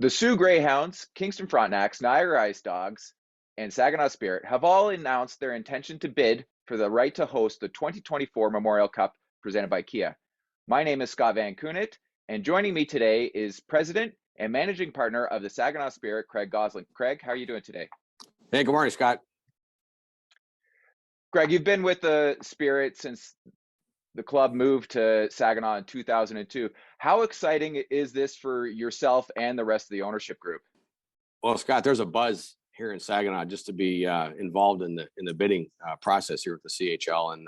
The Sioux Greyhounds, Kingston Frontenacs, Niagara Ice Dogs, and Saginaw Spirit have all announced their intention to bid for the right to host the 2024 Memorial Cup presented by Kia. My name is Scott Van Kunit, and joining me today is President and Managing Partner of the Saginaw Spirit, Craig Gosling. Craig, how are you doing today? Hey, good morning, Scott. Greg, you've been with the Spirit since the club moved to Saginaw in 2002. How exciting is this for yourself and the rest of the ownership group? Well, Scott, there's a buzz here in Saginaw just to be involved in the bidding process here with the CHL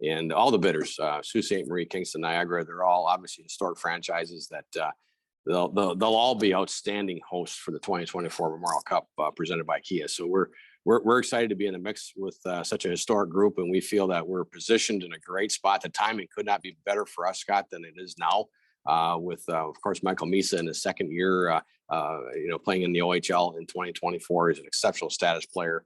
and all the bidders, Sault Ste. Marie, Kingston, Niagara. They're all obviously historic franchises that they'll all be outstanding hosts for the 2024 Memorial Cup presented by Kia. So we're excited to be in the mix with such a historic group, and we feel that we're positioned in a great spot. The timing could not be better for us, Scott, than it is now. With of course Michael Misa in his second year, playing in the OHL in 2024. He's an exceptional status player,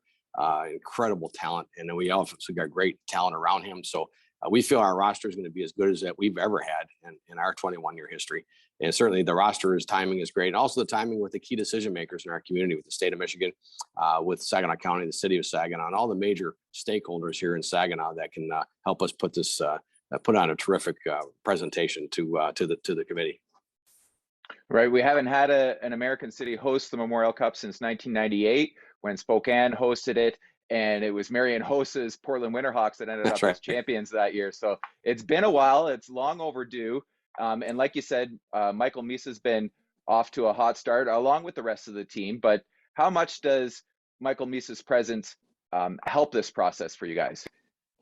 incredible talent, and then we also got great talent around him. So we feel our roster is going to be as good as that we've ever had in our 21-year history. And certainly the roster's timing is great. And also the timing with the key decision makers in our community, with the state of Michigan, with Saginaw County, the city of Saginaw, and all the major stakeholders here in Saginaw that can help us put on a terrific presentation to the committee. Right. We haven't had an American city host the Memorial Cup since 1998 when Spokane hosted it. And it was Marian Hosa's Portland Winterhawks that ended up as champions that year. So it's been a while. It's long overdue. And like you said, Michael Misa's been off to a hot start along with the rest of the team. But how much does Michael Misa's presence help this process for you guys?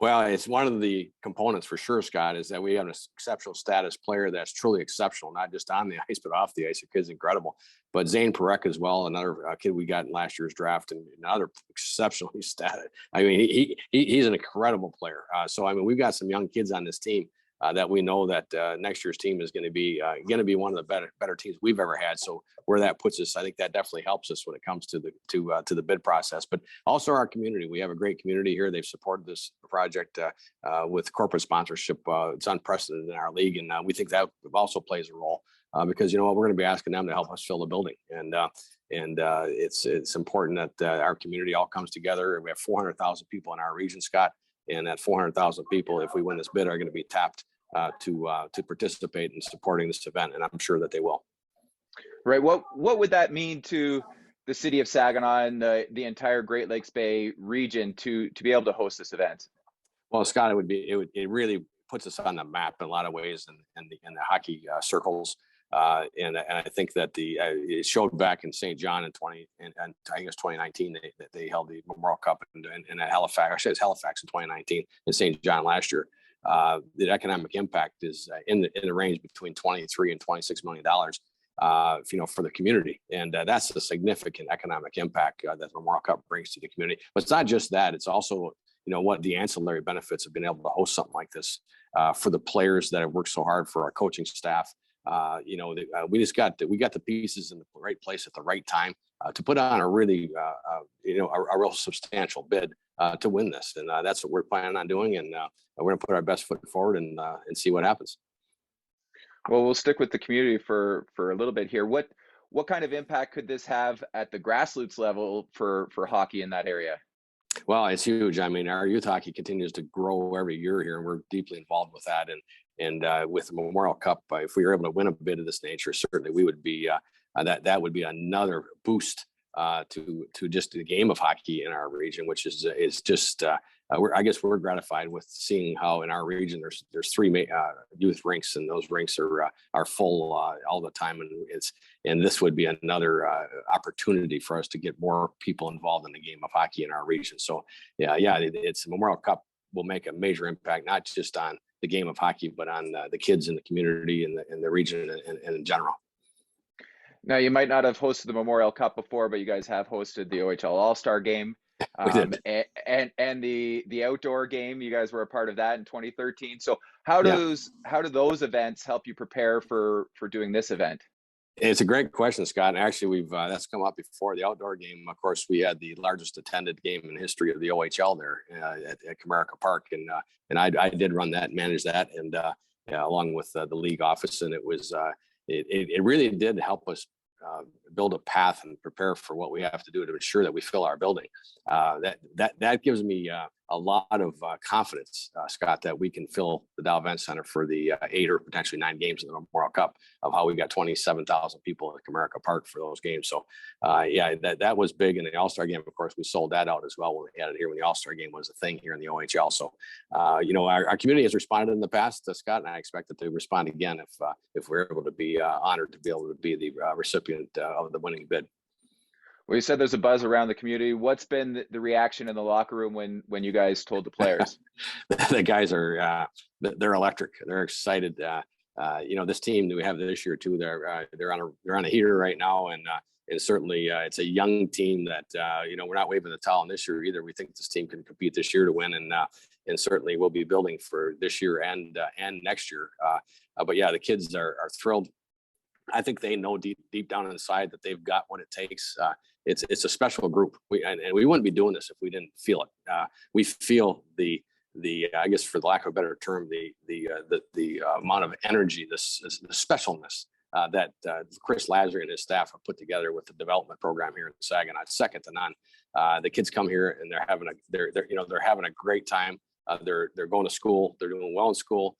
Well, it's one of the components for sure, Scott, is that we have an exceptional status player that's truly exceptional, not just on the ice, but off the ice. The kid's incredible. But Zane Parek as well, another kid we got in last year's draft, and another exceptionally status. I mean, he's an incredible player. So, I mean, we've got some young kids on this team that we know that next year's team is going to be one of the better teams we've ever had. So where that puts us, I think that definitely helps us when it comes to the bid process. But also our community, we have a great community here. They've supported this project with corporate sponsorship. It's unprecedented in our league, and we think that also plays a role because you know what, we're going to be asking them to help us fill the building, and it's important that our community all comes together. We have 400,000 people in our region, Scott, and that 400,000 people, if we win this bid, are going to be tapped to participate in supporting this event, and I'm sure that they will. Right. What would that mean to the city of Saginaw and the entire Great Lakes Bay region to be able to host this event? Well, Scott, it really puts us on the map in a lot of ways in the hockey circles, and I think that it showed back in St. John in I think it was 2019 they held the Memorial Cup in Halifax. Actually, it was Halifax in 2019 and St. John last year. The economic impact is in the range between $23 and $26 million, for the community, and that's a significant economic impact that the Memorial Cup brings to the community. But it's not just that; it's also what the ancillary benefits of being able to host something like this for the players that have worked so hard, for our coaching staff. We got the pieces in the right place at the right time to put on a really a real substantial bid to win this, and that's what we're planning on doing, and we're going to put our best foot forward and see what happens. Well, we'll stick with the community for a little bit here. What kind of impact could this have at the grassroots level for hockey in that area? Well, it's huge. I mean, our youth hockey continues to grow every year here, and we're deeply involved with that. And with the Memorial Cup, if we were able to win a bid of this nature, certainly we would be that would be another boost to just the game of hockey in our region, which is just I guess we're gratified with seeing how in our region there's three youth rinks, and those rinks are full all the time, and this would be another opportunity for us to get more people involved in the game of hockey in our region. So it's Memorial Cup will make a major impact, not just on the game of hockey, but on the kids in the community and the region and in general. Now, you might not have hosted the Memorial Cup before, but you guys have hosted the OHL All-Star Game and the outdoor game. You guys were a part of that in 2013. So how do those events help you prepare for doing this event? It's a great question, Scott. And actually, that's come up before. The outdoor game, of course, we had the largest attended game in history of the OHL there at Comerica Park, and I did run that, manage that, and along with the league office, and it was it really did help us build a path and prepare for what we have to do to ensure that we fill our building. That gives me a lot of confidence, Scott, that we can fill the Dow Event Center for the 8 or potentially 9 games in the Memorial Cup, of how we got 27,000 people at Comerica Park for those games. So yeah, that was big. In the All-Star game, of course, we sold that out as well when we had it here, when the All-Star game was a thing here in the OHL. So you know, our community has responded in the past, Scott, and I expect that they respond again if we're able to be honored to be able to be the recipient of the winning bid. Well, you said there's a buzz around the community. What's been the reaction in the locker room when you guys told the players? The guys are they're electric. They're excited. You know, this team that we have this year too, they're on a heater right now, and certainly it's a young team that you know, we're not waving the towel on this year either. We think this team can compete this year to win, and certainly we'll be building for this year and next year. But yeah, the kids are thrilled. I think they know deep down inside that they've got what it takes. It's a special group. And we wouldn't be doing this if we didn't feel it. We feel the I guess, for the lack of a better term, the amount of energy, the specialness that Chris Lazary and his staff have put together with the development program here in Saginaw. It's second to none. The kids come here and they're having a great time. They're going to school. They're doing well in school.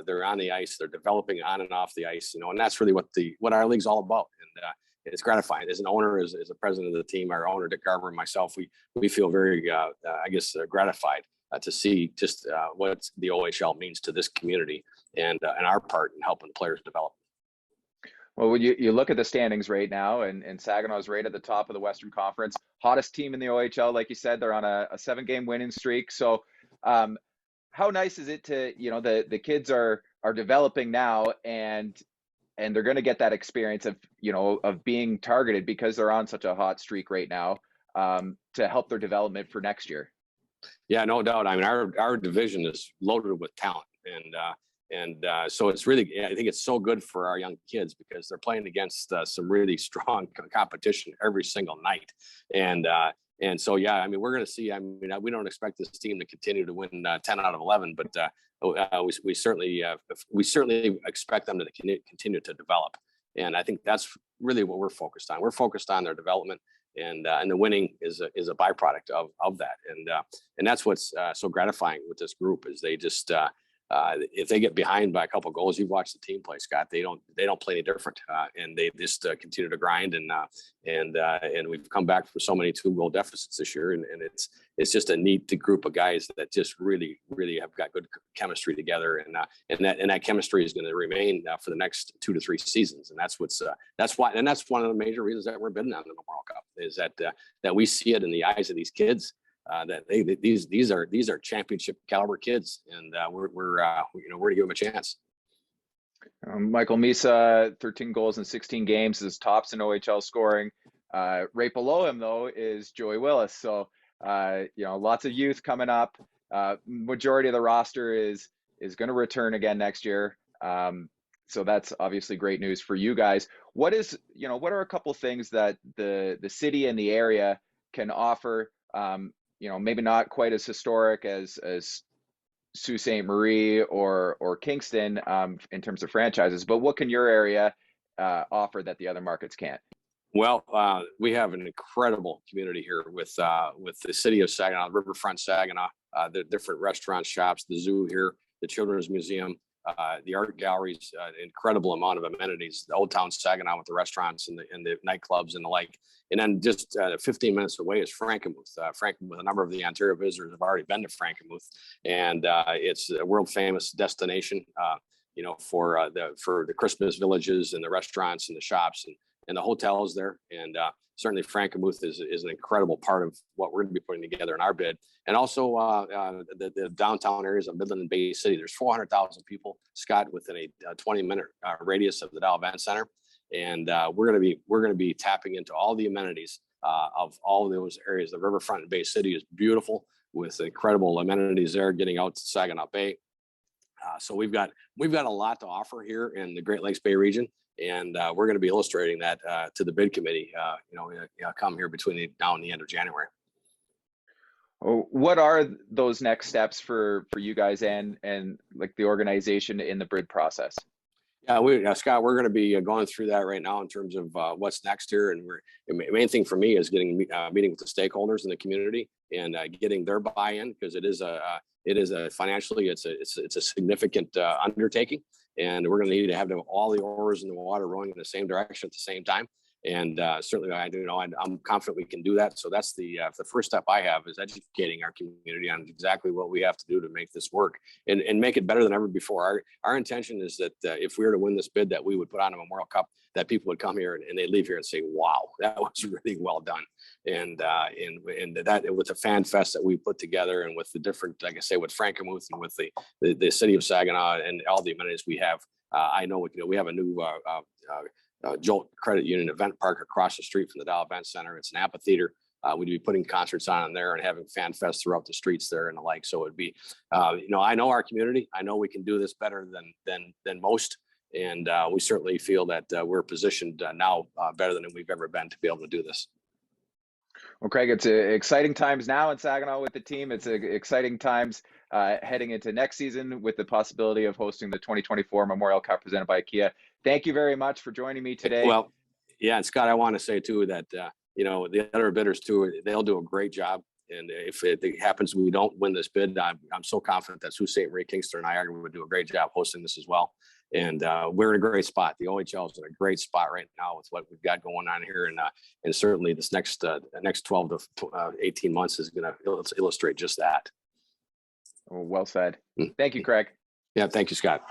They're on the ice. They're developing on and off the ice. You know, and that's really what our league's all about. And it's gratifying. As an owner, as a president of the team, our owner Dick Garber and myself, we feel very, I guess, gratified to see just what the OHL means to this community and our part in helping players develop. Well, when you look at the standings right now, and Saginaw is right at the top of the Western Conference, hottest team in the OHL, like you said, they're on a 7-game winning streak. So, how nice is it to, you know, the kids are developing now, and they're going to get that experience of, you know, of being targeted because they're on such a hot streak right now, to help their development for next year. Yeah, no doubt. I mean, our division is loaded with talent, and so it's really, I think it's so good for our young kids because they're playing against some really strong competition every single night, and so yeah, I mean, we're going to see. I mean, we don't expect this team to continue to win 10 out of 11, but we certainly expect them to continue to develop, and I think that's really what we're focused on. We're focused on their development. And the winning is a byproduct of that, and that's what's so gratifying with this group is they just if they get behind by a couple of goals, you've watched the team play, Scott. They don't play any different, and they just continue to grind, and we've come back from so many 2-goal deficits this year, and it's just a neat group of guys that just really have got good chemistry together, and that chemistry is going to remain for the next 2 to 3 seasons, and that's one of the major reasons that we're bidding on the Memorial Cup is that we see it in the eyes of these kids. That these are championship caliber kids, and we're going to give them a chance. Michael Misa, 13 goals in 16 games, is tops in OHL scoring. Right below him though is Joey Willis. So you know, lots of youth coming up. Majority of the roster is going to return again next year. So that's obviously great news for you guys. What are a couple things that the city and the area can offer? You know, maybe not quite as historic as Sault Ste. Marie or Kingston in terms of franchises, but what can your area offer that the other markets can't? Well, we have an incredible community here with the city of Saginaw, Riverfront Saginaw, the different restaurants, shops, the zoo here, the Children's Museum, the art galleries, incredible amount of amenities, the Old Town Saginaw with the restaurants and the nightclubs and the like. And then just 15 minutes away is Frankenmuth. Frankenmuth, a number of the Ontario visitors have already been to Frankenmuth, and it's a world famous destination, you know, for the Christmas villages and the restaurants and the shops and the hotels there. And certainly Frankenmuth is an incredible part of what we're going to be putting together in our bid. And also the downtown areas of Midland and Bay City. There's 400,000 people, Scott, within a 20-minute radius of the Dow Event Center. And we're going to be tapping into all the amenities of all of those areas. The Riverfront and Bay City is beautiful with incredible amenities there, getting out to Saginaw Bay. So we've got a lot to offer here in the Great Lakes Bay region, and we're going to be illustrating that to the bid committee. Come here between now and the end of January. What are those next steps for you guys and like the organization in the bid process? Yeah, Scott, we're going to be going through that right now in terms of what's next here. And the main thing for me is getting meeting with the stakeholders in the community and getting their buy-in, because it is a financially, it's a significant undertaking, and we're going to need to have all the oars in the water rowing in the same direction at the same time. And certainly, I'm confident we can do that. So that's the first step I have, is educating our community on exactly what we have to do to make this work and make it better than ever before. Our intention is that if we were to win this bid, that we would put on a Memorial Cup, that people would come here and they leave here and say, "Wow, that was really well done." And that with the fan fest that we put together, and with the different, like I say, with Frankenmuth and with the city of Saginaw and all the amenities we have, I know we have a new Jolt Credit Union event park across the street from the Dow Event Center. It's an amphitheater. We'd be putting concerts on in there and having fan fest throughout the streets there and the like. So it'd be, I know our community. I know we can do this better than most, and we certainly feel that we're positioned now better than we've ever been to be able to do this. Well, Craig, it's exciting times now in Saginaw with the team. It's exciting times heading into next season with the possibility of hosting the 2024 Memorial Cup presented by IKEA. Thank you very much for joining me today. Well, yeah, and Scott, I want to say too that the other bidders too, they'll do a great job. And if it happens we don't win this bid, I'm so confident that Sault Ste. Marie, Kingston, and Niagara would do a great job hosting this as well. And we're in a great spot. The OHL is in a great spot right now with what we've got going on here, and certainly this next 12 to 18 months is going to illustrate just that. Well said. Thank you, Craig. Yeah, thank you, Scott.